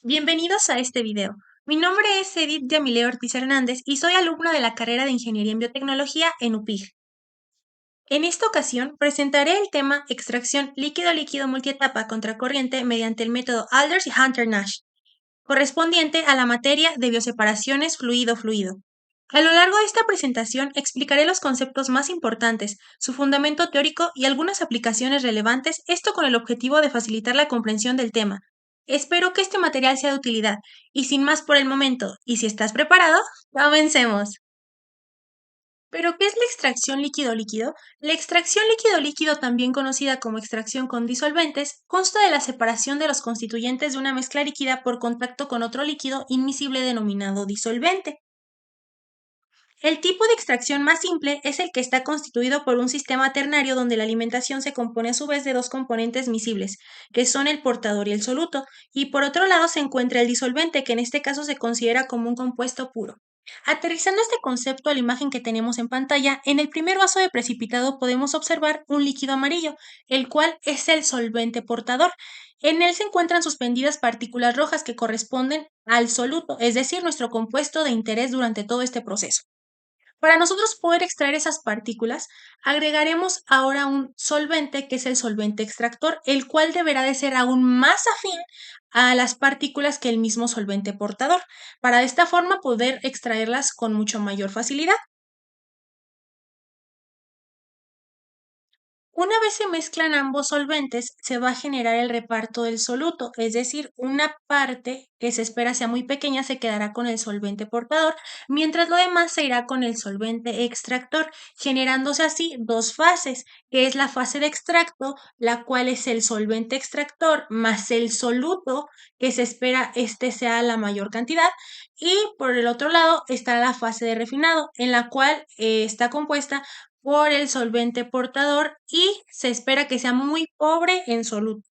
Bienvenidos a este video. Mi nombre es Edith Yamile Ortiz Hernández y soy alumna de la carrera de Ingeniería en Biotecnología en UPIG. En esta ocasión presentaré el tema extracción líquido-líquido multietapa contracorriente mediante el método Alders y Hunter-Nash, correspondiente a la materia de bioseparaciones fluido-fluido. A lo largo de esta presentación explicaré los conceptos más importantes, su fundamento teórico y algunas aplicaciones relevantes, esto con el objetivo de facilitar la comprensión del tema. Espero que este material sea de utilidad y sin más por el momento, y si estás preparado, comencemos. ¿Pero qué es la extracción líquido-líquido? La extracción líquido-líquido, también conocida como extracción con disolventes, consta de la separación de los constituyentes de una mezcla líquida por contacto con otro líquido inmiscible denominado disolvente. El tipo de extracción más simple es el que está constituido por un sistema ternario donde la alimentación se compone a su vez de dos componentes miscibles, que son el portador y el soluto, y por otro lado se encuentra el disolvente, que en este caso se considera como un compuesto puro. Aterrizando este concepto a la imagen que tenemos en pantalla, en el primer vaso de precipitado podemos observar un líquido amarillo, el cual es el solvente portador. En él se encuentran suspendidas partículas rojas que corresponden al soluto, es decir, nuestro compuesto de interés durante todo este proceso. Para nosotros poder extraer esas partículas, agregaremos ahora un solvente que es el solvente extractor, el cual deberá de ser aún más afín a las partículas que el mismo solvente portador, para de esta forma poder extraerlas con mucho mayor facilidad. Una vez se mezclan ambos solventes, se va a generar el reparto del soluto, es decir, una parte que se espera sea muy pequeña se quedará con el solvente portador, mientras lo demás se irá con el solvente extractor, generándose así dos fases, que es la fase de extracto, la cual es el solvente extractor más el soluto, que se espera este sea la mayor cantidad, y por el otro lado está la fase de refinado, en la cual está compuesta por el solvente portador y se espera que sea muy pobre en soluto.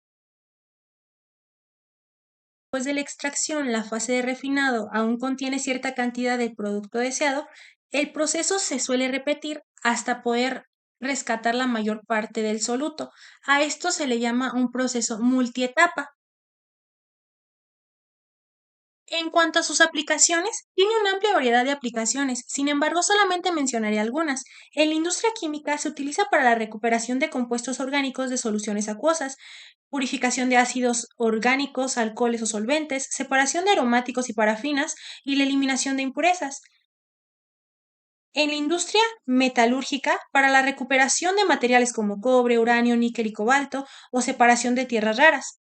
Después de la extracción, la fase de refinado aún contiene cierta cantidad del producto deseado, el proceso se suele repetir hasta poder rescatar la mayor parte del soluto. A esto se le llama un proceso multietapa. En cuanto a sus aplicaciones, tiene una amplia variedad de aplicaciones, sin embargo solamente mencionaré algunas. En la industria química se utiliza para la recuperación de compuestos orgánicos de soluciones acuosas, purificación de ácidos orgánicos, alcoholes o solventes, separación de aromáticos y parafinas y la eliminación de impurezas. En la industria metalúrgica, para la recuperación de materiales como cobre, uranio, níquel y cobalto o separación de tierras raras.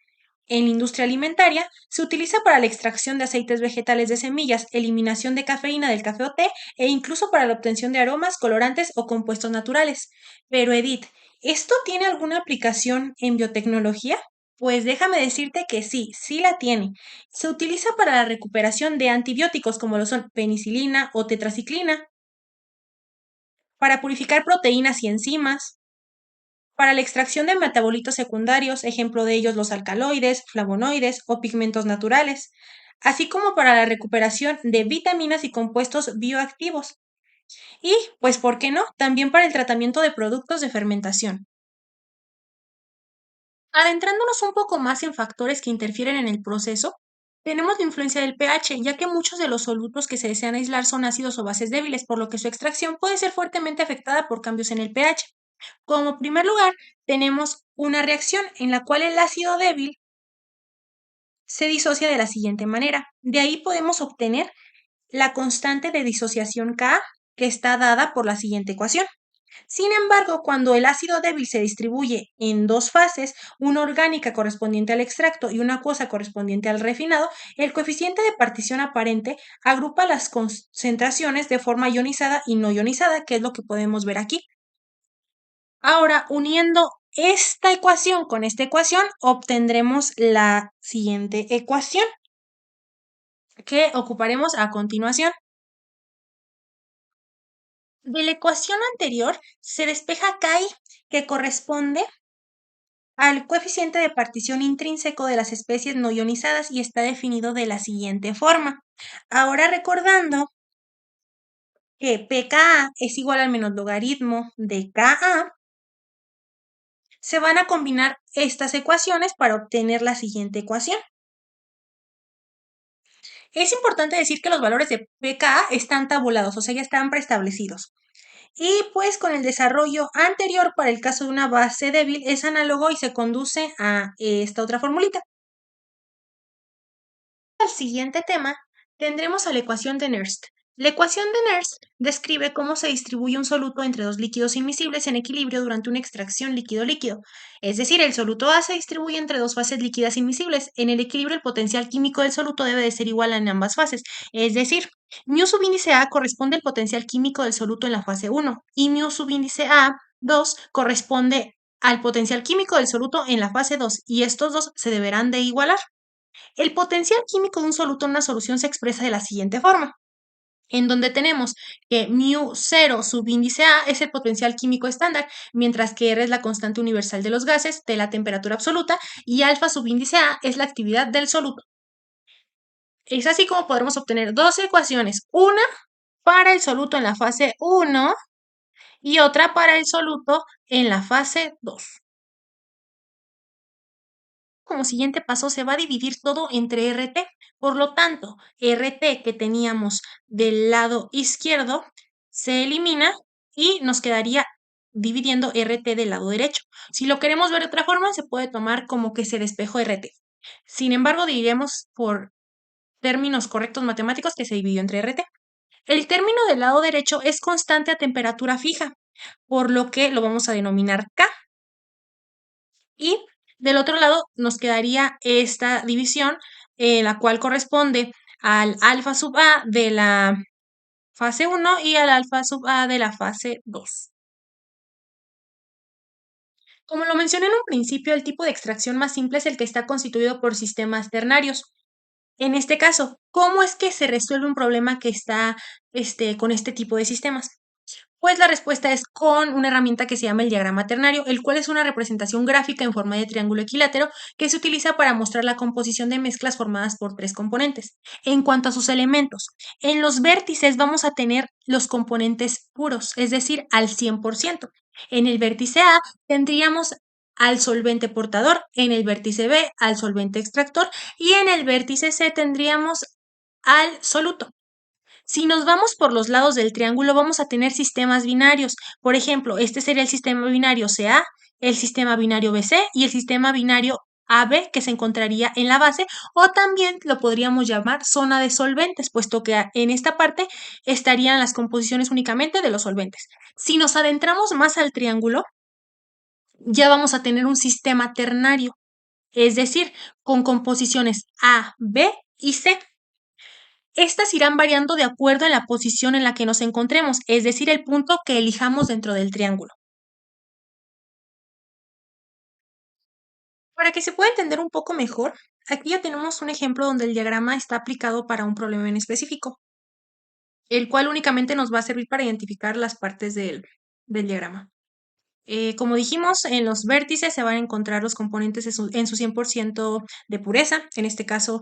En la industria alimentaria, se utiliza para la extracción de aceites vegetales de semillas, eliminación de cafeína del café o té e incluso para la obtención de aromas, colorantes o compuestos naturales. Pero Edith, ¿esto tiene alguna aplicación en biotecnología? Pues déjame decirte que sí, sí la tiene. Se utiliza para la recuperación de antibióticos como lo son penicilina o tetraciclina, para purificar proteínas y enzimas, para la extracción de metabolitos secundarios, ejemplo de ellos los alcaloides, flavonoides o pigmentos naturales, así como para la recuperación de vitaminas y compuestos bioactivos. Y, pues, ¿por qué no? También para el tratamiento de productos de fermentación. Adentrándonos un poco más en factores que interfieren en el proceso, tenemos la influencia del pH, ya que muchos de los solutos que se desean aislar son ácidos o bases débiles, por lo que su extracción puede ser fuertemente afectada por cambios en el pH. Como primer lugar, tenemos una reacción en la cual el ácido débil se disocia de la siguiente manera. De ahí podemos obtener la constante de disociación Ka, que está dada por la siguiente ecuación. Sin embargo, cuando el ácido débil se distribuye en dos fases, una orgánica correspondiente al extracto y una acuosa correspondiente al refinado, el coeficiente de partición aparente agrupa las concentraciones de forma ionizada y no ionizada, que es lo que podemos ver aquí. Ahora, uniendo esta ecuación con esta ecuación, obtendremos la siguiente ecuación que ocuparemos a continuación. De la ecuación anterior se despeja Chi, que corresponde al coeficiente de partición intrínseco de las especies no ionizadas y está definido de la siguiente forma. Ahora recordando que pKa es igual al menos logaritmo de Ka, se van a combinar estas ecuaciones para obtener la siguiente ecuación. Es importante decir que los valores de pKa están tabulados, o sea, ya están preestablecidos. Y pues con el desarrollo anterior para el caso de una base débil es análogo y se conduce a esta otra formulita. Al siguiente tema tendremos a la ecuación de Nernst. La ecuación de Nernst describe cómo se distribuye un soluto entre dos líquidos inmiscibles en equilibrio durante una extracción líquido-líquido. Es decir, el soluto A se distribuye entre dos fases líquidas inmiscibles. En el equilibrio, el potencial químico del soluto debe de ser igual en ambas fases. Es decir, mu subíndice A corresponde al potencial químico del soluto en la fase 1 y mu subíndice A2 corresponde al potencial químico del soluto en la fase 2 y estos dos se deberán de igualar. El potencial químico de un soluto en una solución se expresa de la siguiente forma, en donde tenemos que μ0 subíndice A es el potencial químico estándar, mientras que R es la constante universal de los gases de la temperatura absoluta y alfa subíndice A es la actividad del soluto. Es así como podremos obtener dos ecuaciones, una para el soluto en la fase 1 y otra para el soluto en la fase 2. Como siguiente paso se va a dividir todo entre RT. Por lo tanto, RT que teníamos del lado izquierdo se elimina y nos quedaría dividiendo RT del lado derecho. Si lo queremos ver de otra forma, se puede tomar como que se despejó RT. Sin embargo, diríamos por términos correctos matemáticos que se dividió entre RT. El término del lado derecho es constante a temperatura fija, por lo que lo vamos a denominar K. Y del otro lado nos quedaría esta división, la cual corresponde al alfa sub A de la fase 1 y al alfa sub A de la fase 2. Como lo mencioné en un principio, el tipo de extracción más simple es el que está constituido por sistemas ternarios. En este caso, ¿cómo es que se resuelve un problema que está con este tipo de sistemas? Pues la respuesta es con una herramienta que se llama el diagrama ternario, el cual es una representación gráfica en forma de triángulo equilátero que se utiliza para mostrar la composición de mezclas formadas por tres componentes. En cuanto a sus elementos, en los vértices vamos a tener los componentes puros, es decir, al 100%. En el vértice A tendríamos al solvente portador, en el vértice B al solvente extractor y en el vértice C tendríamos al soluto. Si nos vamos por los lados del triángulo, vamos a tener sistemas binarios. Por ejemplo, este sería el sistema binario CA, el sistema binario BC y el sistema binario AB que se encontraría en la base, o también lo podríamos llamar zona de solventes, puesto que en esta parte estarían las composiciones únicamente de los solventes. Si nos adentramos más al triángulo, ya vamos a tener un sistema ternario, es decir, con composiciones A, B y C. Estas irán variando de acuerdo a la posición en la que nos encontremos, es decir, el punto que elijamos dentro del triángulo. Para que se pueda entender un poco mejor, aquí ya tenemos un ejemplo donde el diagrama está aplicado para un problema en específico, el cual únicamente nos va a servir para identificar las partes del diagrama. Como dijimos, en los vértices se van a encontrar los componentes en su 100% de pureza. En este caso,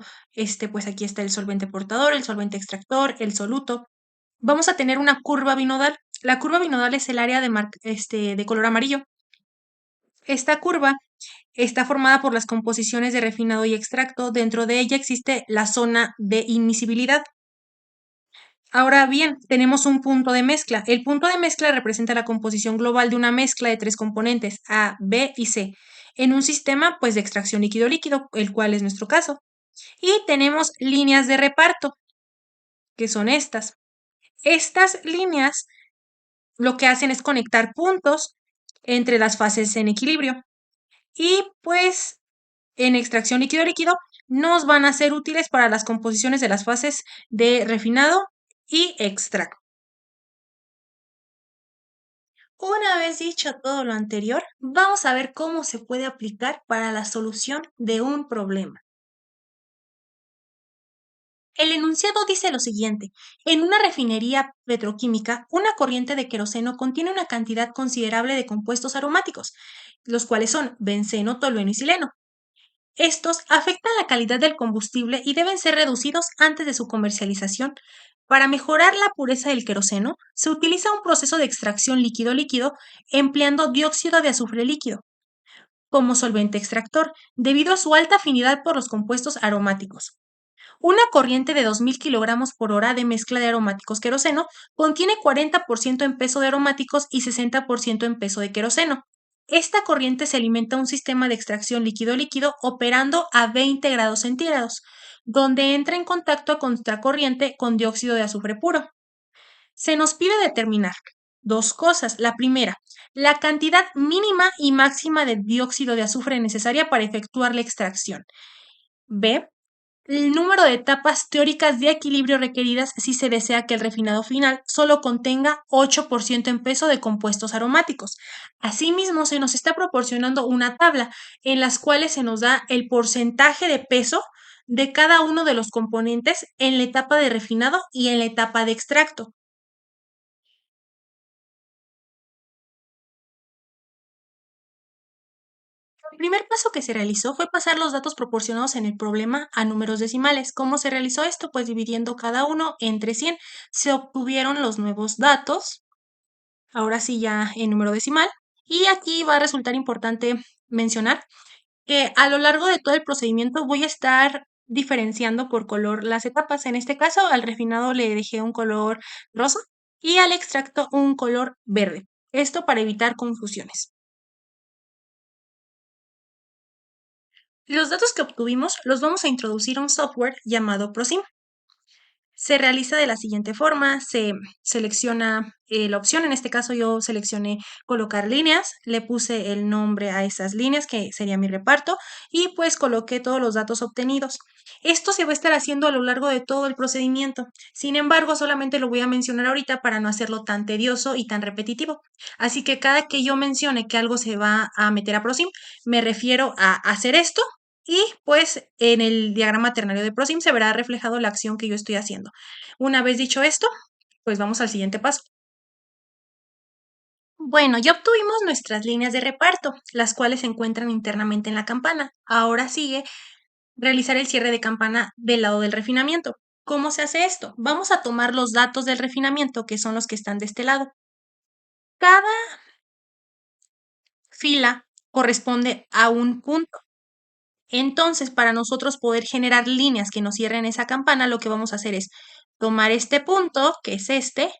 pues aquí está el solvente portador, el solvente extractor, el soluto. Vamos a tener una curva binodal. La curva binodal es el área de color amarillo. Esta curva está formada por las composiciones de refinado y extracto. Dentro de ella existe la zona de inmisibilidad. Ahora bien, tenemos un punto de mezcla. El punto de mezcla representa la composición global de una mezcla de tres componentes, A, B y C, en un sistema pues de extracción líquido-líquido, el cual es nuestro caso. Y tenemos líneas de reparto, que son estas. Estas líneas lo que hacen es conectar puntos entre las fases en equilibrio. Y pues en extracción líquido-líquido nos van a ser útiles para las composiciones de las fases de refinado y extracto. Una vez dicho todo lo anterior, vamos a ver cómo se puede aplicar para la solución de un problema. El enunciado dice lo siguiente: en una refinería petroquímica, una corriente de queroseno contiene una cantidad considerable de compuestos aromáticos, los cuales son benceno, tolueno y xileno. Estos afectan la calidad del combustible y deben ser reducidos antes de su comercialización. Para mejorar la pureza del queroseno, se utiliza un proceso de extracción líquido-líquido empleando dióxido de azufre líquido como solvente extractor, debido a su alta afinidad por los compuestos aromáticos. Una corriente de 2000 kilogramos por hora de mezcla de aromáticos queroseno contiene 40% en peso de aromáticos y 60% en peso de queroseno. Esta corriente se alimenta a un sistema de extracción líquido-líquido operando a 20 grados centígrados, donde entra en contacto a contracorriente con dióxido de azufre puro. Se nos pide determinar dos cosas. La primera, la cantidad mínima y máxima de dióxido de azufre necesaria para efectuar la extracción. B, el número de etapas teóricas de equilibrio requeridas si se desea que el refinado final solo contenga 8% en peso de compuestos aromáticos. Asimismo, se nos está proporcionando una tabla en las cuales se nos da el porcentaje de peso de cada uno de los componentes en la etapa de refinado y en la etapa de extracto. El primer paso que se realizó fue pasar los datos proporcionados en el problema a números decimales. ¿Cómo se realizó esto? Pues dividiendo cada uno entre 100. Se obtuvieron los nuevos datos, ahora sí ya en número decimal. Y aquí va a resultar importante mencionar que a lo largo de todo el procedimiento voy a estar diferenciando por color las etapas. En este caso, al refinado le dejé un color rosa y al extracto un color verde. Esto para evitar confusiones. Los datos que obtuvimos los vamos a introducir a un software llamado ProSim. Se realiza de la siguiente forma, se selecciona la opción, en este caso yo seleccioné colocar líneas, le puse el nombre a esas líneas que sería mi reparto y pues coloqué todos los datos obtenidos. Esto se va a estar haciendo a lo largo de todo el procedimiento. Sin embargo, solamente lo voy a mencionar ahorita para no hacerlo tan tedioso y tan repetitivo. Así que cada que yo mencione que algo se va a meter a ProSim, me refiero a hacer esto y pues en el diagrama ternario de ProSim se verá reflejado la acción que yo estoy haciendo. Una vez dicho esto, pues vamos al siguiente paso. Bueno, ya obtuvimos nuestras líneas de reparto, las cuales se encuentran internamente en la campana. Ahora sigue realizar el cierre de campana del lado del refinamiento. ¿Cómo se hace esto? Vamos a tomar los datos del refinamiento, que son los que están de este lado. Cada fila corresponde a un punto. Entonces, para nosotros poder generar líneas que nos cierren esa campana, lo que vamos a hacer es tomar este punto, que es este,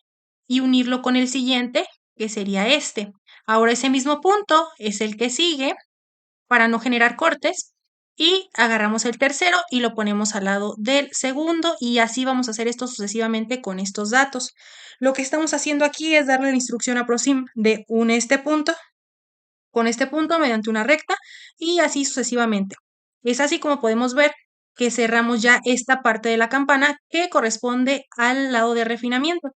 y unirlo con el siguiente, que sería este. Ahora ese mismo punto es el que sigue para no generar cortes y agarramos el tercero y lo ponemos al lado del segundo y así vamos a hacer esto sucesivamente con estos datos. Lo que estamos haciendo aquí es darle la instrucción a ProSim de une este punto con este punto mediante una recta y así sucesivamente. Es así como podemos ver que cerramos ya esta parte de la campana que corresponde al lado de refinamiento.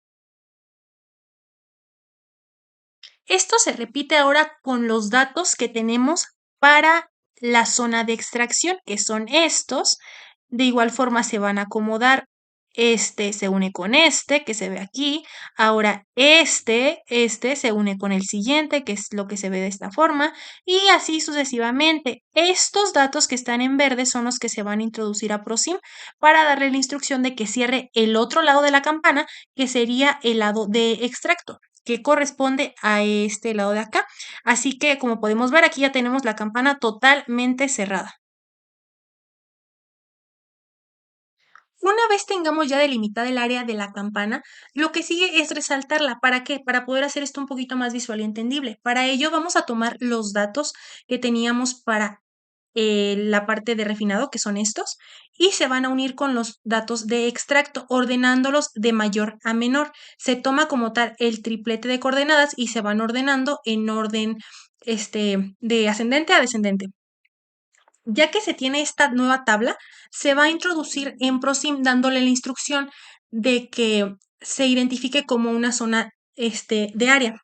Esto se repite ahora con los datos que tenemos para la zona de extracción, que son estos. De igual forma se van a acomodar. Este se une con este, que se ve aquí. Ahora este se une con el siguiente, que es lo que se ve de esta forma. Y así sucesivamente. Estos datos que están en verde son los que se van a introducir a ProSim para darle la instrucción de que cierre el otro lado de la campana, que sería el lado de extracto que corresponde a este lado de acá. Así que, como podemos ver, aquí ya tenemos la campana totalmente cerrada. Una vez tengamos ya delimitada el área de la campana, lo que sigue es resaltarla. ¿Para qué? Para poder hacer esto un poquito más visual y entendible. Para ello vamos a tomar los datos que teníamos para la parte de refinado, que son estos, y se van a unir con los datos de extracto, ordenándolos de mayor a menor. Se toma como tal el triplete de coordenadas y se van ordenando en orden de ascendente a descendente. Ya que se tiene esta nueva tabla, se va a introducir en ProSim dándole la instrucción de que se identifique como una zona de área.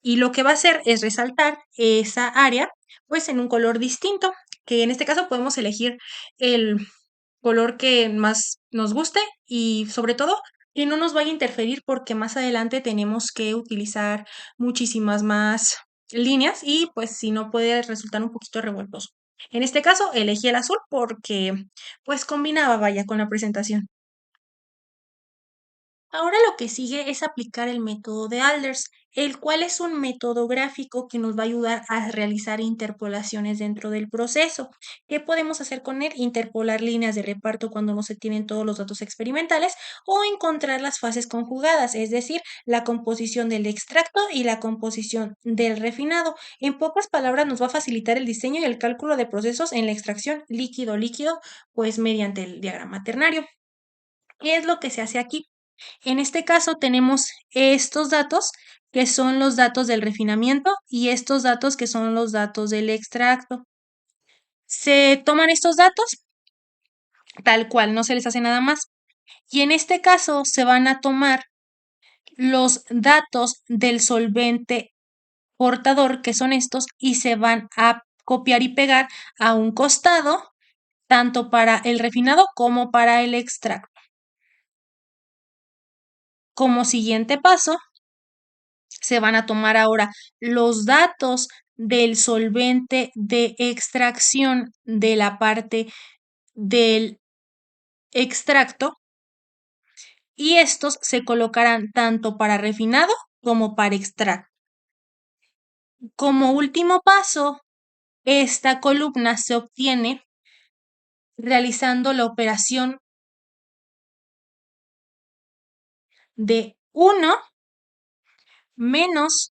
Y lo que va a hacer es resaltar esa área, pues en un color distinto, que en este caso podemos elegir el color que más nos guste y sobre todo que no nos vaya a interferir porque más adelante tenemos que utilizar muchísimas más líneas y pues si no puede resultar un poquito revoltoso. En este caso elegí el azul porque pues combinaba vaya con la presentación. Ahora lo que sigue es aplicar el método de Alders, el cual es un método gráfico que nos va a ayudar a realizar interpolaciones dentro del proceso. ¿Qué podemos hacer con él? Interpolar líneas de reparto cuando no se tienen todos los datos experimentales o encontrar las fases conjugadas, es decir, la composición del extracto y la composición del refinado. En pocas palabras, nos va a facilitar el diseño y el cálculo de procesos en la extracción líquido-líquido, pues mediante el diagrama ternario. ¿Qué es lo que se hace aquí? En este caso tenemos estos datos que son los datos del refinamiento y estos datos que son los datos del extracto. Se toman estos datos tal cual, no se les hace nada más. Y en este caso se van a tomar los datos del solvente portador, que son estos, y se van a copiar y pegar a un costado, tanto para el refinado como para el extracto. Como siguiente paso, se van a tomar ahora los datos del solvente de extracción de la parte del extracto y estos se colocarán tanto para refinado como para extracto. Como último paso, esta columna se obtiene realizando la operación de 1 menos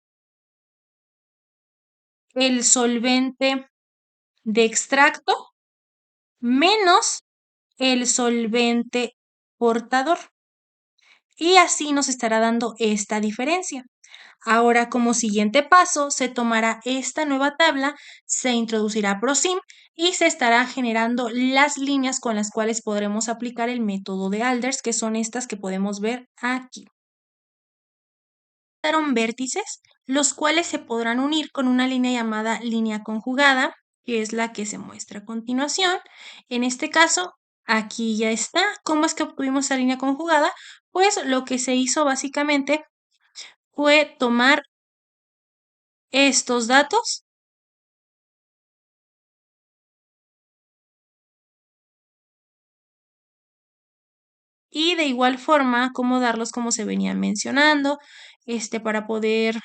el solvente de extracto menos el solvente portador. Y así nos estará dando esta diferencia. Ahora, como siguiente paso, se tomará esta nueva tabla, se introducirá ProSim y se estará generando las líneas con las cuales podremos aplicar el método de Alders, que son estas que podemos ver aquí. Vértices, los cuales se podrán unir con una línea llamada línea conjugada, que es la que se muestra a continuación. En este caso, aquí ya está. ¿Cómo es que obtuvimos esa línea conjugada? Pues lo que se hizo básicamente fue tomar estos datos y de igual forma acomodarlos como se venía mencionando, para poder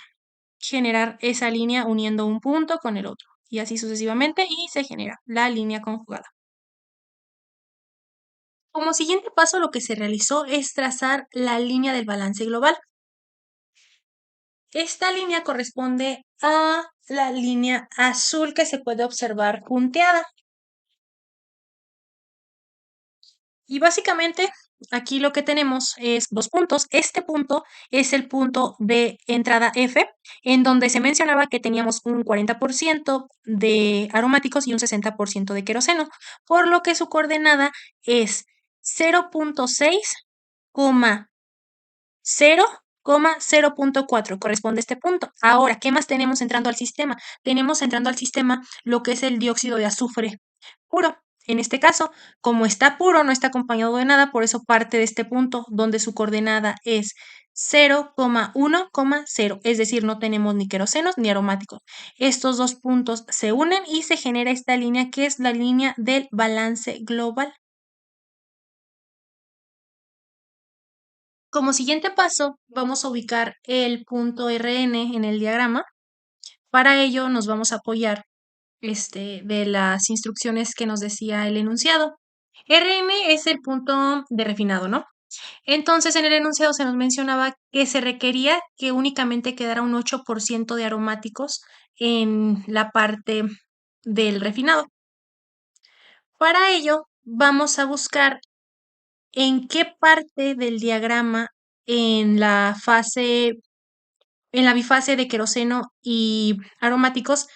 generar esa línea uniendo un punto con el otro y así sucesivamente y se genera la línea conjugada. Como siguiente paso, lo que se realizó es trazar la línea del balance global. Esta línea corresponde a la línea azul que se puede observar punteada. Y básicamente aquí lo que tenemos es dos puntos. Este punto es el punto de entrada F, en donde se mencionaba que teníamos un 40% de aromáticos y un 60% de queroseno, por lo que su coordenada es 0.6, 0,0.4 corresponde a este punto. Ahora, ¿qué más tenemos entrando al sistema? Tenemos entrando al sistema lo que es el dióxido de azufre puro. En este caso, como está puro, no está acompañado de nada, por eso parte de este punto donde su coordenada es 0,1,0, es decir, no tenemos ni querosenos ni aromáticos. Estos dos puntos se unen y se genera esta línea que es la línea del balance global. Como siguiente paso, vamos a ubicar el punto Rn en el diagrama. Para ello nos vamos a apoyar de las instrucciones que nos decía el enunciado. Rn es el punto de refinado, ¿no? Entonces en el enunciado se nos mencionaba que se requería que únicamente quedara un 8% de aromáticos en la parte del refinado. Para ello vamos a buscar en qué parte del diagrama en la bifase de queroseno y aromáticos,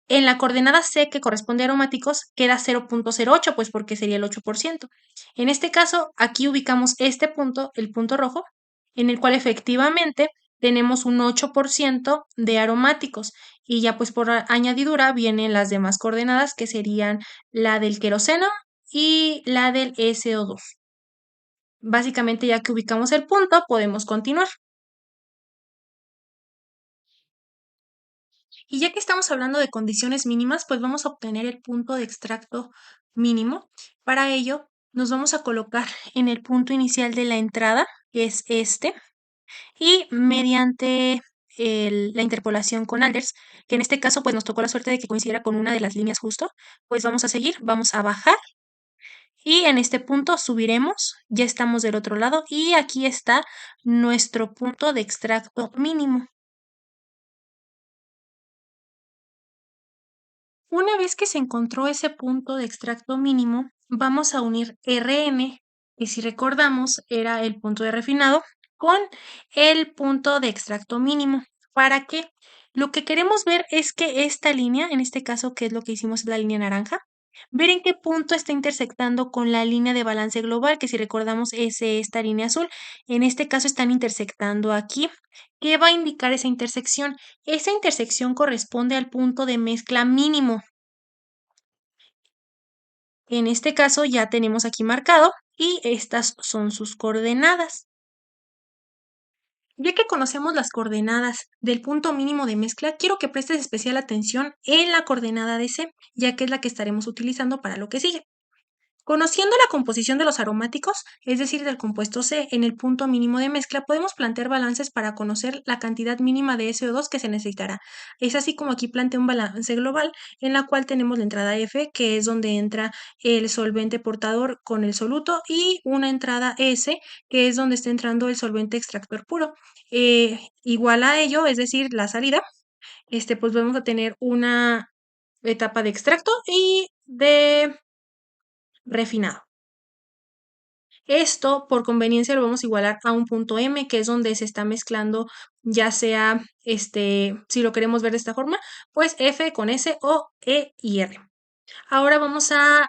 en la coordenada C que corresponde a aromáticos queda 0.08, pues porque sería el 8%. En este caso, aquí ubicamos este punto, el punto rojo, en el cual efectivamente tenemos un 8% de aromáticos y ya pues por añadidura vienen las demás coordenadas que serían la del queroseno y la del SO2. Básicamente ya que ubicamos el punto podemos continuar. Y ya que estamos hablando de condiciones mínimas, pues vamos a obtener el punto de extracto mínimo. Para ello, nos vamos a colocar en el punto inicial de la entrada, que es este, y mediante la interpolación con Alders, que en este caso pues nos tocó la suerte de que coincidiera con una de las líneas justo, pues vamos a seguir, vamos a bajar y en este punto subiremos, ya estamos del otro lado y aquí está nuestro punto de extracto mínimo. Una vez que se encontró ese punto de extracto mínimo, vamos a unir Rn, que si recordamos era el punto de refinado, con el punto de extracto mínimo. ¿Para qué? Lo que queremos ver es que esta línea, en este caso, que es lo que hicimos, es la línea naranja, ver en qué punto está intersectando con la línea de balance global, que si recordamos es esta línea azul. En este caso están intersectando aquí. ¿Qué va a indicar esa intersección? Esa intersección corresponde al punto de mezcla mínimo. En este caso ya tenemos aquí marcado y estas son sus coordenadas. Ya que conocemos las coordenadas del punto mínimo de mezcla, quiero que prestes especial atención en la coordenada de C, ya que es la que estaremos utilizando para lo que sigue. Conociendo la composición de los aromáticos, es decir, del compuesto C en el punto mínimo de mezcla, podemos plantear balances para conocer la cantidad mínima de SO2 que se necesitará. Es así como aquí planteo un balance global en la cual tenemos la entrada F, que es donde entra el solvente portador con el soluto, y una entrada S, que es donde está entrando el solvente extractor puro. Igual a ello, es decir, la salida, pues vamos a tener una etapa de extracto y de refinado. Esto, por conveniencia, lo vamos a igualar a un punto M, que es donde se está mezclando, ya sea, si lo queremos ver de esta forma, pues F con S o E y R. Ahora vamos a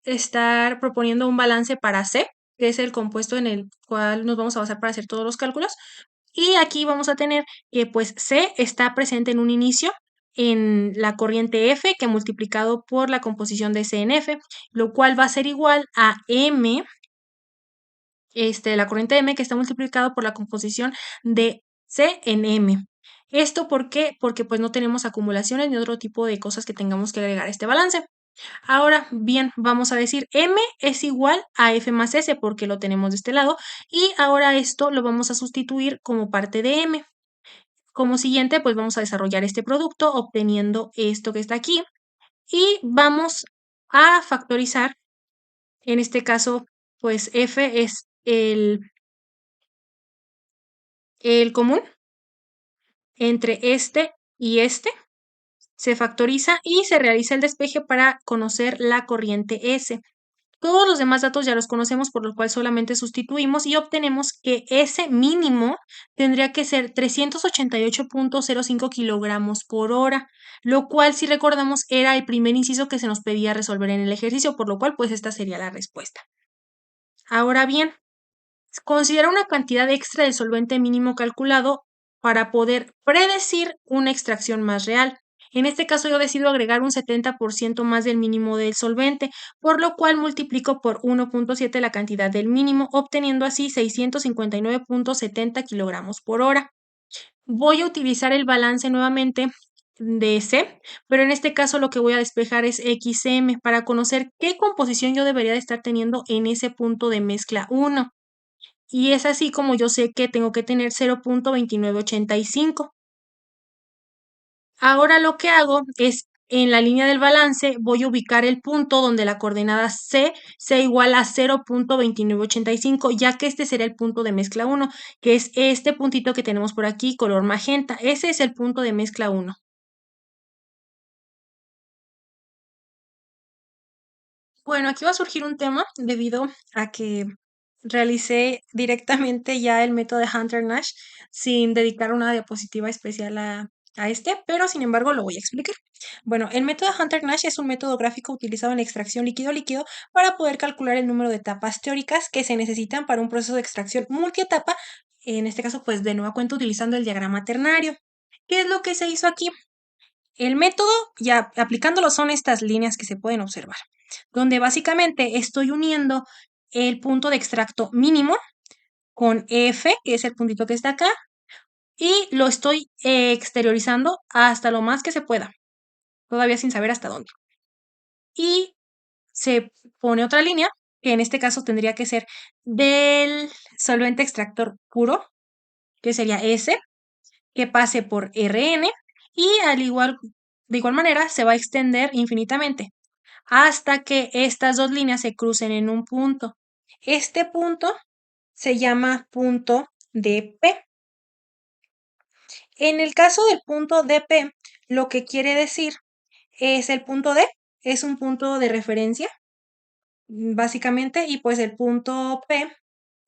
estar proponiendo un balance para C, que es el compuesto en el cual nos vamos a basar para hacer todos los cálculos. Y aquí vamos a tener que pues C está presente en un inicio en la corriente F, que multiplicado por la composición de C en F, lo cual va a ser igual a M, la corriente M, que está multiplicado por la composición de C en M. ¿Esto por qué? Porque pues no tenemos acumulaciones ni otro tipo de cosas que tengamos que agregar a este balance. Ahora bien, vamos a decir M es igual a F más S porque lo tenemos de este lado, y ahora esto lo vamos a sustituir como parte de M. Como siguiente, pues vamos a desarrollar este producto obteniendo esto que está aquí y vamos a factorizar. En este caso, pues F es el común entre este y este, se factoriza y se realiza el despeje para conocer la corriente S. Todos los demás datos ya los conocemos, por lo cual solamente sustituimos y obtenemos que S mínimo tendría que ser 388.05 kilogramos por hora, lo cual, si recordamos, era el primer inciso que se nos pedía resolver en el ejercicio, por lo cual, pues esta sería la respuesta. Ahora bien, considera una cantidad extra de solvente mínimo calculado para poder predecir una extracción más real. En este caso yo decido agregar un 70% más del mínimo del solvente, por lo cual multiplico por 1.7 la cantidad del mínimo, obteniendo así 659.70 kilogramos por hora. Voy a utilizar el balance nuevamente de C, pero en este caso lo que voy a despejar es XM para conocer qué composición yo debería de estar teniendo en ese punto de mezcla 1. Y es así como yo sé que tengo que tener 0.2985. Ahora lo que hago es, en la línea del balance, voy a ubicar el punto donde la coordenada C sea igual a 0.2985, ya que este será el punto de mezcla 1, que es este puntito que tenemos por aquí, color magenta. Ese es el punto de mezcla 1. Bueno, aquí va a surgir un tema debido a que realicé directamente ya el método de Hunter-Nash sin dedicar una diapositiva especial a este, pero sin embargo lo voy a explicar. Bueno, el método Hunter-Nash es un método gráfico utilizado en la extracción líquido-líquido para poder calcular el número de etapas teóricas que se necesitan para un proceso de extracción multietapa, en este caso pues de nueva cuenta utilizando el diagrama ternario. ¿Qué es lo que se hizo aquí? El método, ya aplicándolo, son estas líneas que se pueden observar, donde básicamente estoy uniendo el punto de extracto mínimo con F, que es el puntito que está acá, y lo estoy exteriorizando hasta lo más que se pueda, todavía sin saber hasta dónde. Y se pone otra línea que en este caso tendría que ser del solvente extractor puro, que sería S, que pase por Rn y de igual manera se va a extender infinitamente hasta que estas dos líneas se crucen en un punto. Este punto se llama punto DP. En el caso del punto DP, lo que quiere decir es el punto D, es un punto de referencia, básicamente, y pues el punto P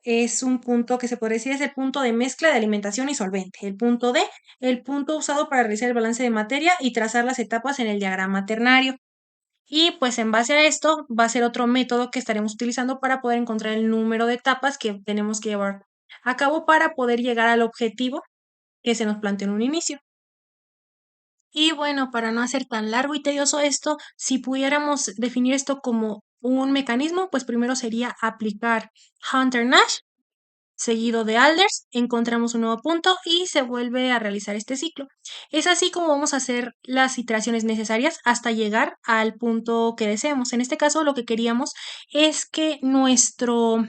es un punto que se podría decir es el punto de mezcla de alimentación y solvente. El punto D, el punto usado para realizar el balance de materia y trazar las etapas en el diagrama ternario. Y pues en base a esto va a ser otro método que estaremos utilizando para poder encontrar el número de etapas que tenemos que llevar a cabo para poder llegar al objetivo que se nos planteó en un inicio. Y bueno, para no hacer tan largo y tedioso esto, si pudiéramos definir esto como un mecanismo, pues primero sería aplicar Hunter-Nash, seguido de Alders, encontramos un nuevo punto y se vuelve a realizar este ciclo. Es así como vamos a hacer las iteraciones necesarias hasta llegar al punto que deseemos. En este caso, lo que queríamos es que nuestro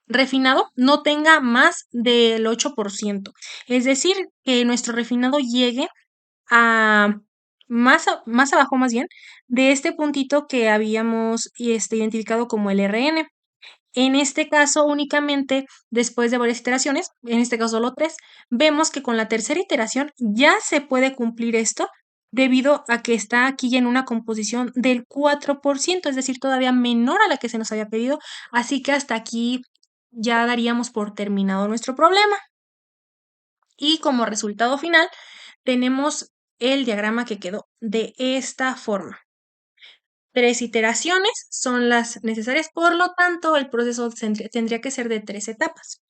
refinado no tenga más del 8%. Es decir, que nuestro refinado llegue a más abajo más bien de este puntito que habíamos identificado como el RN. En este caso, únicamente después de varias iteraciones, en este caso solo 3, vemos que con la tercera iteración ya se puede cumplir esto debido a que está aquí ya en una composición del 4%, es decir, todavía menor a la que se nos había pedido, así que hasta aquí ya daríamos por terminado nuestro problema. Y como resultado final, tenemos el diagrama que quedó de esta forma. 3 iteraciones son las necesarias, por lo tanto, el proceso tendría que ser de 3 etapas.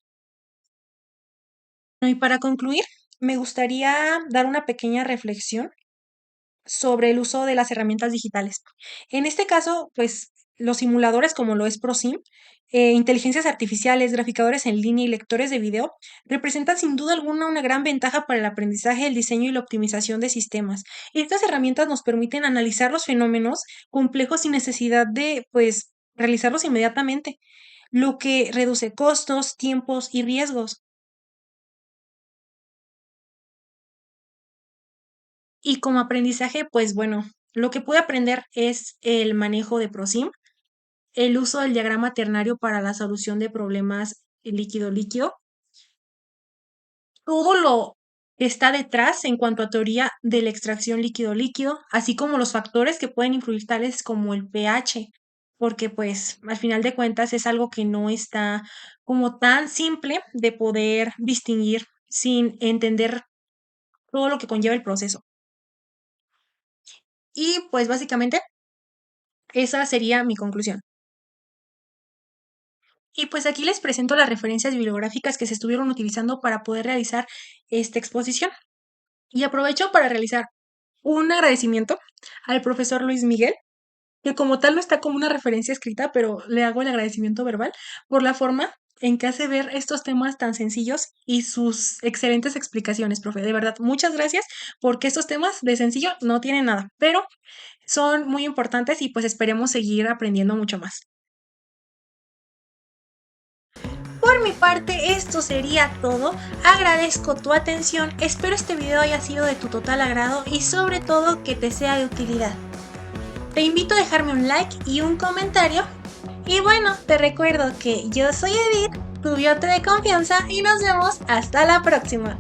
Y para concluir, me gustaría dar una pequeña reflexión sobre el uso de las herramientas digitales. En este caso, pues los simuladores como lo es ProSim, inteligencias artificiales, graficadores en línea y lectores de video representan sin duda alguna una gran ventaja para el aprendizaje, el diseño y la optimización de sistemas. Estas herramientas nos permiten analizar los fenómenos complejos sin necesidad de, pues, realizarlos inmediatamente, lo que reduce costos, tiempos y riesgos. Y como aprendizaje, pues bueno, lo que pude aprender es el manejo de ProSim, el uso del diagrama ternario para la solución de problemas líquido-líquido, todo lo que está detrás en cuanto a teoría de la extracción líquido-líquido, así como los factores que pueden influir tales como el pH, porque pues al final de cuentas es algo que no está como tan simple de poder distinguir sin entender todo lo que conlleva el proceso. Y pues básicamente esa sería mi conclusión. Y pues aquí les presento las referencias bibliográficas que se estuvieron utilizando para poder realizar esta exposición. Y aprovecho para realizar un agradecimiento al profesor Luis Miguel, que como tal no está como una referencia escrita, pero le hago el agradecimiento verbal por la forma en que hace ver estos temas tan sencillos y sus excelentes explicaciones, profe. De verdad, muchas gracias porque estos temas de sencillo no tienen nada, pero son muy importantes y pues esperemos seguir aprendiendo mucho más. Por mi parte, esto sería todo. Agradezco tu atención, espero este video haya sido de tu total agrado y sobre todo que te sea de utilidad. Te invito a dejarme un like y un comentario. Y bueno, te recuerdo que yo soy Edith, tu bióloga de confianza y nos vemos hasta la próxima.